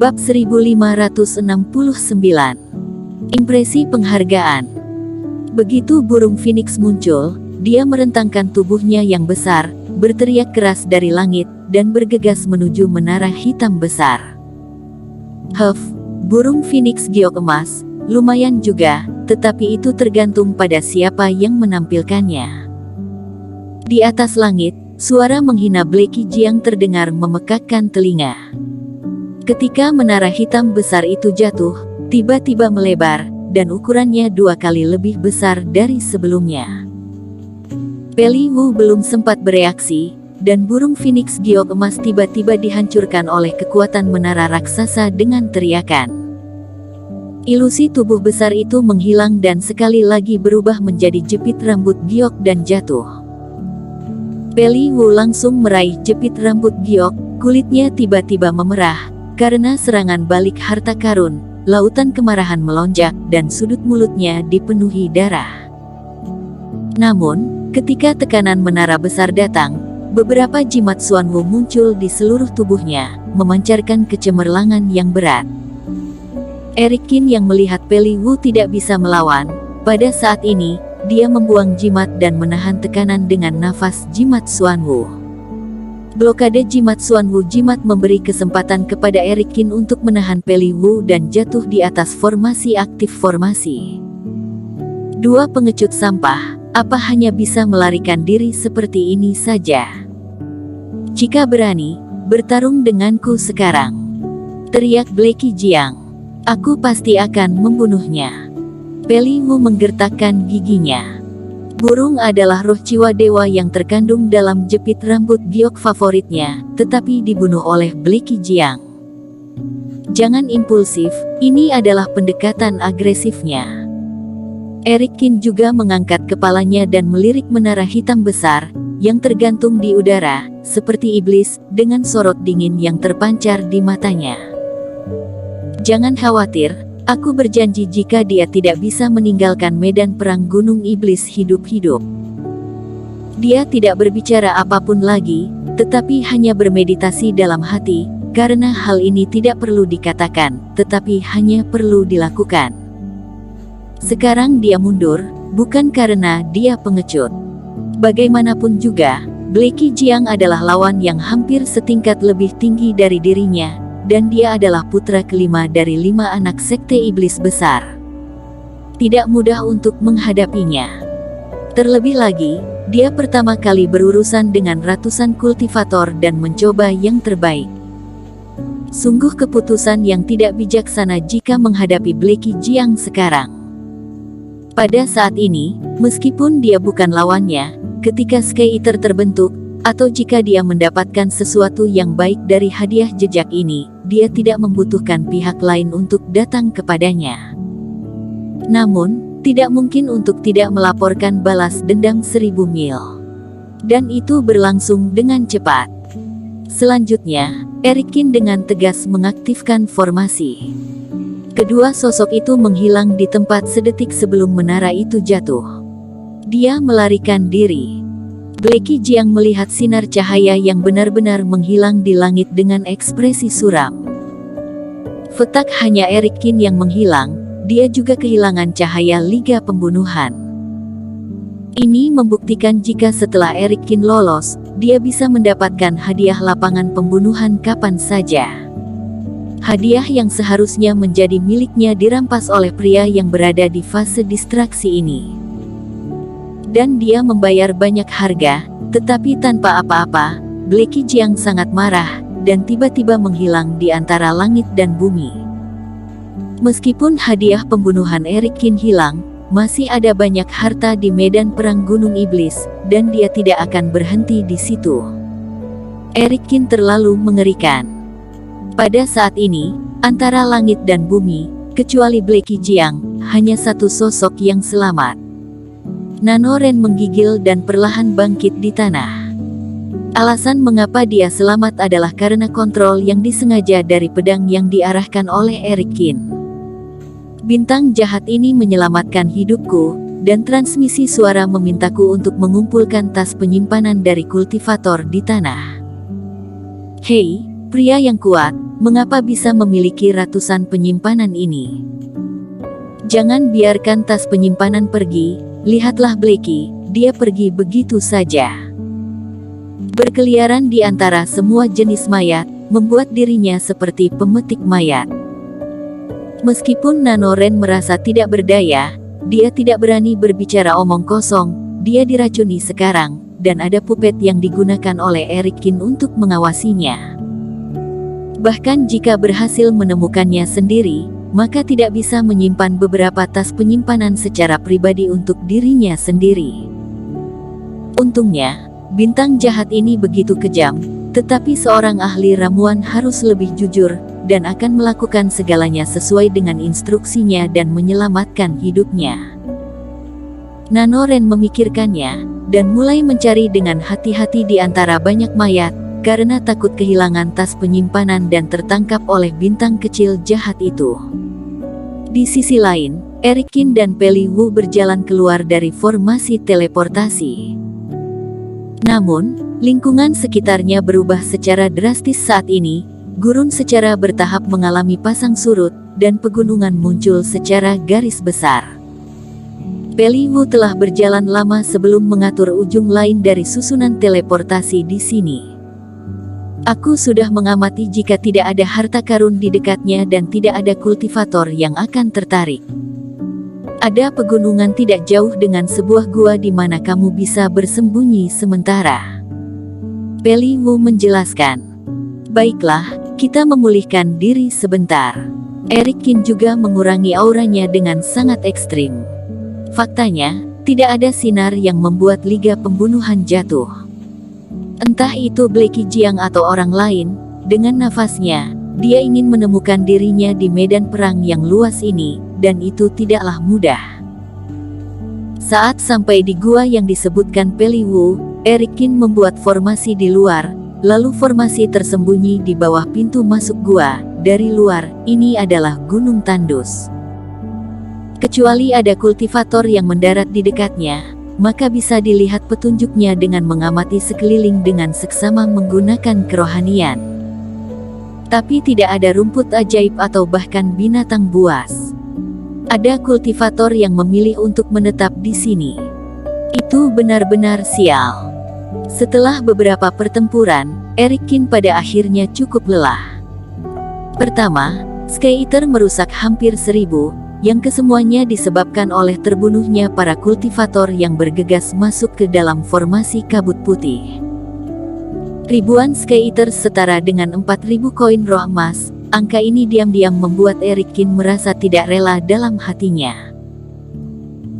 Bab 1569. Impresi penghargaan. Begitu burung Phoenix muncul, dia merentangkan tubuhnya yang besar, berteriak keras dari langit, dan bergegas menuju menara hitam besar. Huff, burung Phoenix giok emas, lumayan juga, tetapi itu tergantung pada siapa yang menampilkannya. Di atas langit, suara menghina Blacky Jiang terdengar memekakkan telinga. Ketika menara hitam besar itu jatuh, tiba-tiba melebar, dan ukurannya 2 kali lebih besar dari sebelumnya. Peli Wu belum sempat bereaksi, dan burung Phoenix giok emas tiba-tiba dihancurkan oleh kekuatan menara raksasa dengan teriakan. Ilusi tubuh besar itu menghilang dan sekali lagi berubah menjadi jepit rambut giok dan jatuh. Peli Wu langsung meraih jepit rambut giok, kulitnya tiba-tiba memerah, karena serangan balik harta karun. Lautan kemarahan melonjak dan sudut mulutnya dipenuhi darah. Namun, ketika tekanan menara besar datang, beberapa jimat Xuan Wu muncul di seluruh tubuhnya, memancarkan kecemerlangan yang berat. Eric Qin yang melihat Peli Wu tidak bisa melawan, pada saat ini, dia membuang jimat dan menahan tekanan dengan nafas jimat Xuan Wu. Blokade jimat Xuan Wu jimat memberi kesempatan kepada Eric Qin untuk menahan Peli Wu dan jatuh di atas formasi aktif formasi. Dua pengecut sampah, apa hanya bisa melarikan diri seperti ini saja? Jika berani, bertarung denganku sekarang, teriak Blacky Jiang. Aku pasti akan membunuhnya. Peli Wu menggertakkan giginya. Burung adalah roh jiwa dewa yang terkandung dalam jepit rambut giok favoritnya, tetapi dibunuh oleh Blacky Jiang. Jangan impulsif, ini adalah pendekatan agresifnya. Eric Qin juga mengangkat kepalanya dan melirik menara hitam besar, yang tergantung di udara, seperti iblis, dengan sorot dingin yang terpancar di matanya. Jangan khawatir. Aku berjanji jika dia tidak bisa meninggalkan medan perang Gunung Iblis hidup-hidup. Dia tidak berbicara apapun lagi, tetapi hanya bermeditasi dalam hati, karena hal ini tidak perlu dikatakan, tetapi hanya perlu dilakukan. Sekarang dia mundur, bukan karena dia pengecut. Bagaimanapun juga, Blacky Jiang adalah lawan yang hampir setingkat lebih tinggi dari dirinya, dan dia adalah putra kelima dari 5 anak sekte iblis besar. Tidak mudah untuk menghadapinya. Terlebih lagi, dia pertama kali berurusan dengan ratusan kultivator dan mencoba yang terbaik. Sungguh keputusan yang tidak bijaksana jika menghadapi Blacky Jiang sekarang. Pada saat ini, meskipun dia bukan lawannya, ketika Sky Eater terbentuk, atau jika dia mendapatkan sesuatu yang baik dari hadiah jejak ini, dia tidak membutuhkan pihak lain untuk datang kepadanya. Namun, tidak mungkin untuk tidak melaporkan balas dendam 1000 mil. Dan itu berlangsung dengan cepat. Selanjutnya, Eric Qin dengan tegas mengaktifkan formasi. Kedua sosok itu menghilang di tempat sedetik sebelum menara itu jatuh. Dia melarikan diri. Blacky Jiang melihat sinar cahaya yang benar-benar menghilang di langit dengan ekspresi suram. Fetak hanya Eric Qin yang menghilang, dia juga kehilangan cahaya Liga Pembunuhan. Ini membuktikan jika setelah Eric Qin lolos, dia bisa mendapatkan hadiah lapangan pembunuhan kapan saja. Hadiah yang seharusnya menjadi miliknya dirampas oleh pria yang berada di fase distraksi ini. Dan dia membayar banyak harga, tetapi tanpa apa-apa. Blacky Jiang sangat marah, dan tiba-tiba menghilang di antara langit dan bumi. Meskipun hadiah pembunuhan Eric Qin hilang, masih ada banyak harta di medan perang Gunung Iblis, dan dia tidak akan berhenti di situ. Eric Qin terlalu mengerikan. Pada saat ini, antara langit dan bumi, kecuali Blacky Jiang, hanya satu sosok yang selamat. Nano Ren menggigil dan perlahan bangkit di tanah. Alasan mengapa dia selamat adalah karena kontrol yang disengaja dari pedang yang diarahkan oleh Eric Qin. Bintang jahat ini menyelamatkan hidupku, dan transmisi suara memintaku untuk mengumpulkan tas penyimpanan dari kultivator di tanah. Hei, Pria yang kuat, mengapa bisa memiliki ratusan penyimpanan ini? Jangan biarkan tas penyimpanan pergi, lihatlah Blackie, dia pergi begitu saja. Berkeliaran di antara semua jenis mayat, membuat dirinya seperti pemetik mayat. Meskipun Nanoren merasa tidak berdaya, dia tidak berani berbicara omong kosong, dia diracuni sekarang, dan ada pupet yang digunakan oleh Erikin untuk mengawasinya. Bahkan jika berhasil menemukannya sendiri, maka tidak bisa menyimpan beberapa tas penyimpanan secara pribadi untuk dirinya sendiri. Untungnya, bintang jahat ini begitu kejam, tetapi seorang ahli ramuan harus lebih jujur, dan akan melakukan segalanya sesuai dengan instruksinya dan menyelamatkan hidupnya. Nanoren memikirkannya, dan mulai mencari dengan hati-hati di antara banyak mayat, karena takut kehilangan tas penyimpanan dan tertangkap oleh bintang kecil jahat itu. Di sisi lain, Erikin dan Peli Wu berjalan keluar dari formasi teleportasi. Namun, lingkungan sekitarnya berubah secara drastis saat ini. Gurun secara bertahap mengalami pasang surut, dan pegunungan muncul secara garis besar. Peli Wu telah berjalan lama sebelum mengatur ujung lain dari susunan teleportasi di sini. Aku sudah mengamati jika tidak ada harta karun di dekatnya dan tidak ada kultivator yang akan tertarik. Ada pegunungan tidak jauh dengan sebuah gua di mana kamu bisa bersembunyi sementara. Peli Wu menjelaskan. Baiklah, kita memulihkan diri sebentar. Erikin juga mengurangi auranya dengan sangat ekstrim. Faktanya, tidak ada sinar yang membuat liga pembunuhan jatuh. Entah itu Blackie Jiang atau orang lain, dengan nafasnya, dia ingin menemukan dirinya di medan perang yang luas ini, dan itu tidaklah mudah. Saat sampai di gua yang disebutkan Peli Wu, Erikin membuat formasi di luar, lalu formasi tersembunyi di bawah pintu masuk gua. Dari luar, ini adalah gunung tandus. Kecuali ada kultivator yang mendarat di dekatnya, maka bisa dilihat petunjuknya dengan mengamati sekeliling dengan seksama menggunakan kerohanian. Tapi tidak ada rumput ajaib atau bahkan binatang buas. Ada kultivator yang memilih untuk menetap di sini. Itu benar-benar sial. Setelah beberapa pertempuran, Erikin pada akhirnya cukup lelah. Pertama, Sky Eater merusak hampir 1000, yang kesemuanya disebabkan oleh terbunuhnya para kultivator yang bergegas masuk ke dalam formasi kabut putih. Ribuan Sky Eater setara dengan 4000 koin roh emas. Angka ini diam-diam membuat Erikin merasa tidak rela dalam hatinya.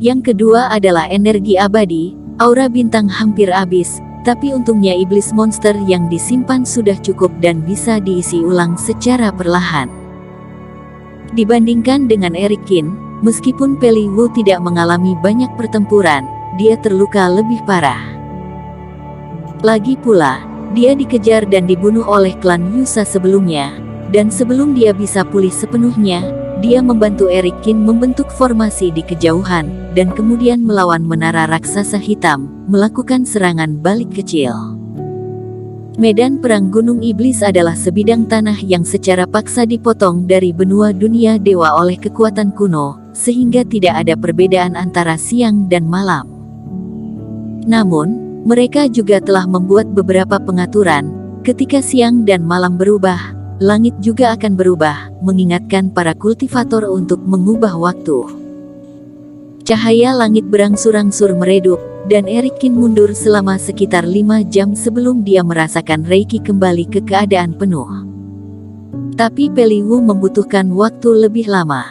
Yang kedua adalah energi abadi. Aura bintang hampir habis, tapi untungnya iblis monster yang disimpan sudah cukup dan bisa diisi ulang secara perlahan. Dibandingkan dengan Erikin, meskipun Peli Wu tidak mengalami banyak pertempuran, dia terluka lebih parah. Lagi pula, dia dikejar dan dibunuh oleh klan Yusa sebelumnya, dan sebelum dia bisa pulih sepenuhnya, dia membantu Erikin membentuk formasi di kejauhan, dan kemudian melawan menara raksasa hitam, melakukan serangan balik kecil. Medan perang Gunung Iblis adalah sebidang tanah yang secara paksa dipotong dari benua dunia dewa oleh kekuatan kuno, sehingga tidak ada perbedaan antara siang dan malam. Namun, mereka juga telah membuat beberapa pengaturan. Ketika siang dan malam berubah, langit juga akan berubah, mengingatkan para kultivator untuk mengubah waktu. Cahaya langit berangsur-angsur meredup, dan Erikin mundur selama sekitar 5 jam sebelum dia merasakan Reiki kembali ke keadaan penuh. Tapi Peli Wu membutuhkan waktu lebih lama.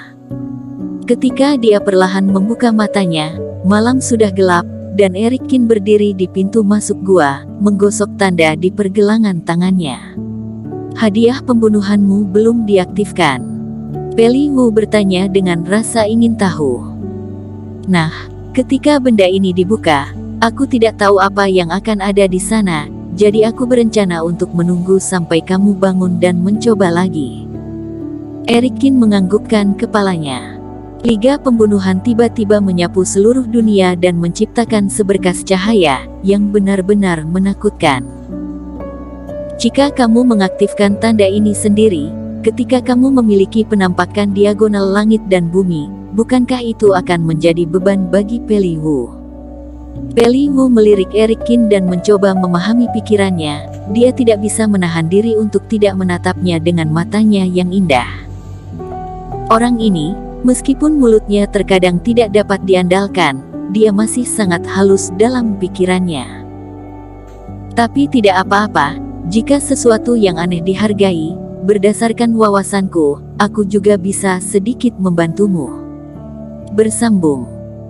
Ketika dia perlahan membuka matanya, malam sudah gelap, dan Erikin berdiri di pintu masuk gua, menggosok tanda di pergelangan tangannya. Hadiah pembunuhanmu belum diaktifkan. Peli Wu bertanya dengan rasa ingin tahu. Nah, ketika benda ini dibuka, aku tidak tahu apa yang akan ada di sana, jadi aku berencana untuk menunggu sampai kamu bangun dan mencoba lagi. Erikin menganggukkan kepalanya. Liga pembunuhan tiba-tiba menyapu seluruh dunia dan menciptakan seberkas cahaya yang benar-benar menakutkan. Jika kamu mengaktifkan tanda ini sendiri, ketika kamu memiliki penampakan diagonal langit dan bumi, bukankah itu akan menjadi beban bagi Peli Wu? Peli Wu melirik Eric Kin dan mencoba memahami pikirannya. Dia tidak bisa menahan diri untuk tidak menatapnya dengan matanya yang indah. Orang ini, meskipun mulutnya terkadang tidak dapat diandalkan, dia masih sangat halus dalam pikirannya. Tapi tidak apa-apa, jika sesuatu yang aneh dihargai, berdasarkan wawasanku, aku juga bisa sedikit membantumu. Bersambung.